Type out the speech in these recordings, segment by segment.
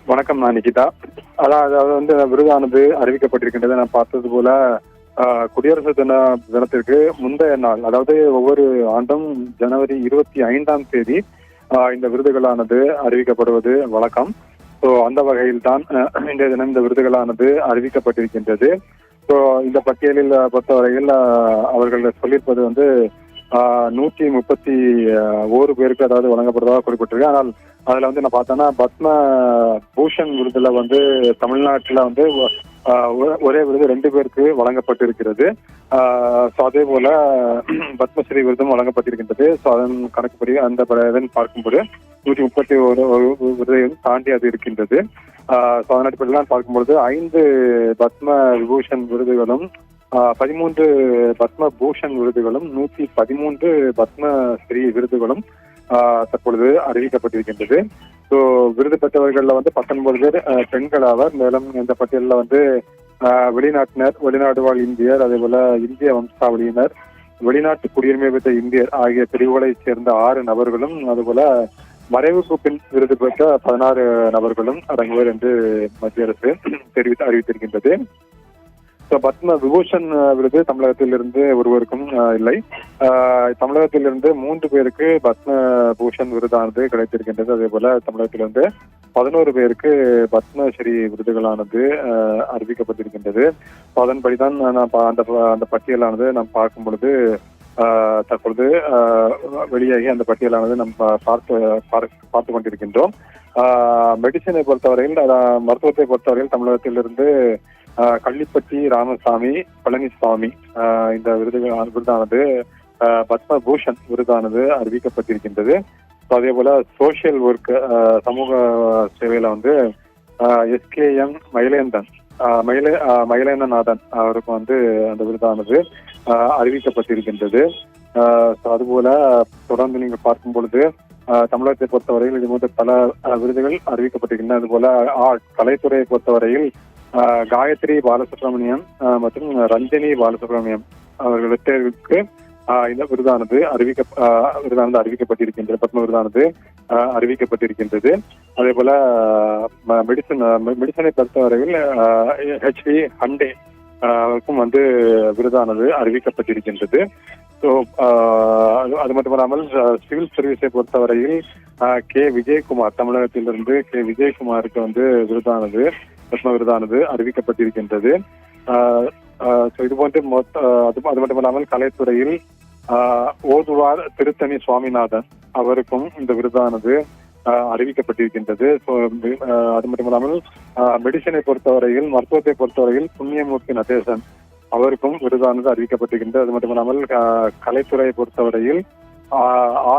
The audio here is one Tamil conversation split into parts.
வணக்கம், நான் நிகிதா. அதாவது விருதானது அறிவிக்கப்பட்டிருக்கின்றது. நான் பார்த்தது போல குடியரசு தினத்திற்கு முந்தைய நாள், அதாவது ஒவ்வொரு ஆண்டும் ஜனவரி 25ஆம் தேதி இந்த விருதுகளானது அறிவிக்கப்படுவது வழக்கம். ஸோ அந்த வகையில் தான் இன்றைய தினம் இந்த விருதுகளானது அறிவிக்கப்பட்டிருக்கின்றது. ஸோ இந்த பட்டியலில் பொறுத்தவரையில் அவர்கள் சொல்லியிருப்பது 131 பேருக்கு அதாவது வழங்கப்படுவதாக குறிப்பிட்டிருக்கு. ஆனால் அதுல நான் பார்த்தேன்னா பத்ம பூஷன் விருதுல தமிழ்நாட்டுல ஒரே விருது 2 பேருக்கு வழங்கப்பட்டிருக்கிறது. அதே போல பத்மஸ்ரீ விருதும் வழங்கப்பட்டிருக்கின்றது. ஸோ அதன் கணக்குப்படி அந்த பார்க்கும்போது 131 விருதையும் தாண்டி அது இருக்கின்றது. அதன் அடிப்படையில் பார்க்கும்பொழுது 5 பத்ம விபூஷன் விருதுகளும் 13 பத்ம பூஷன் விருதுகளும் 113 பத்மஸ்ரீ விருதுகளும் தற்பொழுது அறிவிக்கப்பட்டிருக்கின்றது. ஸோ விருது பெற்றவர்கள்ல 19 பேர் பெண்கள் ஆவர். மேலும் இந்த பட்டியலில் வெளிநாட்டினர், வெளிநாடு வாழ் இந்தியர், அதே போல இந்திய வம்சாவளியினர், வெளிநாட்டு குடியுரிமை பெற்ற இந்தியர் ஆகிய பிரிவுகளைச் சேர்ந்த 6 நபர்களும், அதுபோல மறைவுக்கு பின் விருது பெற்ற 16 நபர்களும் அடங்குவர் என்று மத்திய அரசு அறிவித்திருக்கின்றது. பத்ம விபூஷன் விருது தமிழகத்திலிருந்து ஒருவருக்கும் இல்லை. தமிழகத்திலிருந்து 3 பேருக்கு பத்ம பூஷன் விருதானது கிடைத்திருக்கின்றது. அதே போல தமிழகத்திலிருந்து 11 பேருக்கு பத்மஸ்ரீ விருதுகளானது அறிவிக்கப்பட்டிருக்கின்றது. அதன்படிதான் அந்த பட்டியலானது நாம் பார்க்கும் பொழுது தற்பொழுது வெளியாகி அந்த பட்டியலானது நாம் பார்த்து கொண்டிருக்கின்றோம். மெடிசினை பொறுத்தவரையில், மருத்துவத்தை பொறுத்தவரையில் தமிழகத்திலிருந்து கள்ளிப்பட்டி ராமசாமி, பழனிசாமி இந்த விருதானது பத்ம பூஷன் விருதானது அறிவிக்கப்பட்டிருக்கின்றது. அதே போல சோசியல் ஒர்க், சமூக சேவையில SKM மயிலேந்திரநாதன் அவருக்கு அந்த விருதானது அறிவிக்கப்பட்டிருக்கின்றது. அதுபோல தொடர்ந்து நீங்க பார்க்கும் பொழுது தமிழகத்தை பொறுத்தவரையில் இது பல விருதுகள் அறிவிக்கப்பட்டிருக்கின்றன. அதுபோல கலைத்துறையை பொறுத்தவரையில் காயத்ரி பாலசுப்ரமணியம் மற்றும் ரஞ்சனி பாலசுப்ரமணியம் அவர்களுக்கு இந்த விருதானது அறிவிக்கப்பட்டிருக்கின்றது. பத்ம விருதானது அறிவிக்கப்பட்டிருக்கின்றது. அதே போல மெடிசனை பொறுத்தவரையில் HV ஹண்டே க்கும் விருதானது அறிவிக்கப்பட்டிருக்கின்றது. ஸோ அது மட்டுமல்லாமல் சிவில் சர்வீஸை பொறுத்தவரையில் விஜயகுமார், தமிழகத்திலிருந்து விஜயகுமாருக்கு விருதானது பத்ம விருதானது அறிவிக்கப்பட்டிருக்கின்றது. இது போன்று அது மட்டுமல்லாமல் கலைத்துறையில் ஓதுவார் திருத்தணி சுவாமிநாதன் அவருக்கும் இந்த விருதானது அறிவிக்கப்பட்டிருக்கின்றது. அது மட்டுமல்லாமல் மெடிசனை பொறுத்தவரையில், மருத்துவத்தை பொறுத்தவரையில் புண்ணியமூர்த்தி நடேசன் அவருக்கும் விருதானது அறிவிக்கப்பட்டிருக்கின்றது. அது மட்டுமல்லாமல் கலைத்துறையை பொறுத்தவரையில்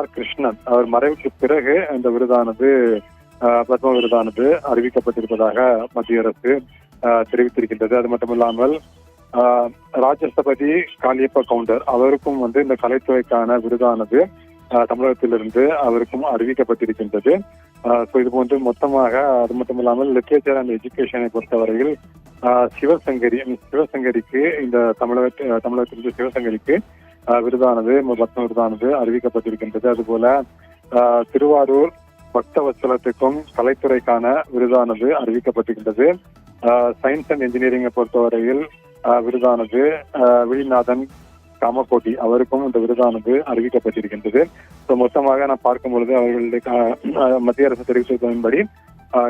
R கிருஷ்ணன் அவர் மறைவுக்கு பிறகு இந்த விருதானது பத்ம விருதானது அறிவிக்கப்பட்டிருப்பதாக மத்திய அரசு தெரிவித்திருக்கின்றது. அது மட்டுமில்லாமல் ராஜஸ்தபதி காளியப்ப கவுண்டர் அவருக்கும் இந்த கலைத்துறைக்கான விருதானது தமிழகத்திலிருந்து அவருக்கும் அறிவிக்கப்பட்டிருக்கின்றது. இது போன்று மொத்தமாக அது மட்டும் இல்லாமல் லிட்ரேச்சர் அண்ட் எஜுகேஷனை பொறுத்தவரையில் சிவசங்கரிக்கு இந்த தமிழகத்திலிருந்து சிவசங்கரிக்கு விருதானது பத்ம விருதானது அறிவிக்கப்பட்டிருக்கின்றது. அதுபோல திருவாரூர் பக்தவத்சலத்துக்கும் கலைத்துறைக்கான விருதானது அறிவிக்கப்பட்டிருக்கின்றது. சயின்ஸ் அண்ட் இன்ஜினியரிங்கை பொறுத்தவரையில் விருதானது விழிநாதன் காமக்கோட்டி அவருக்கும் இந்த விருதானது அறிவிக்கப்பட்டிருக்கின்றது. மொத்தமாக நான் பார்க்கும் பொழுது அவர்களுடைய மத்திய அரசு தெரிவித்ததன்படி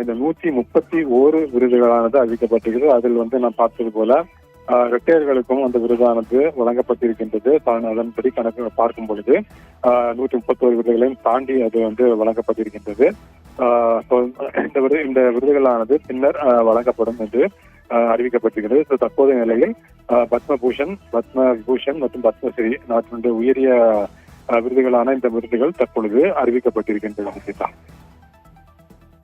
இந்த 131 விருதுகளானது அறிவிக்கப்பட்டிருக்கிறது. அதில் நான் பார்த்தது போல ரெட்டையர்களுக்கும் அந்த விருதானது வழங்கப்பட்டிருக்கின்றது. அதன்படி கணக்கு பார்க்கும் பொழுது 131 விருதுகளையும் தாண்டி அது வழங்கப்பட்டிருக்கின்றது. இந்த விருதுகளானது பின்னர் வழங்கப்படும் என்று அறிவிக்கப்பட்டிருக்கிறது. தற்போதைய நிலையில் பத்ம பூஷன் மற்றும் பத்மஸ்ரீ நாட்டினுடைய உயரிய விருதுகளான இந்த விருதுகள் தற்பொழுது அறிவிக்கப்பட்டிருக்கின்றது.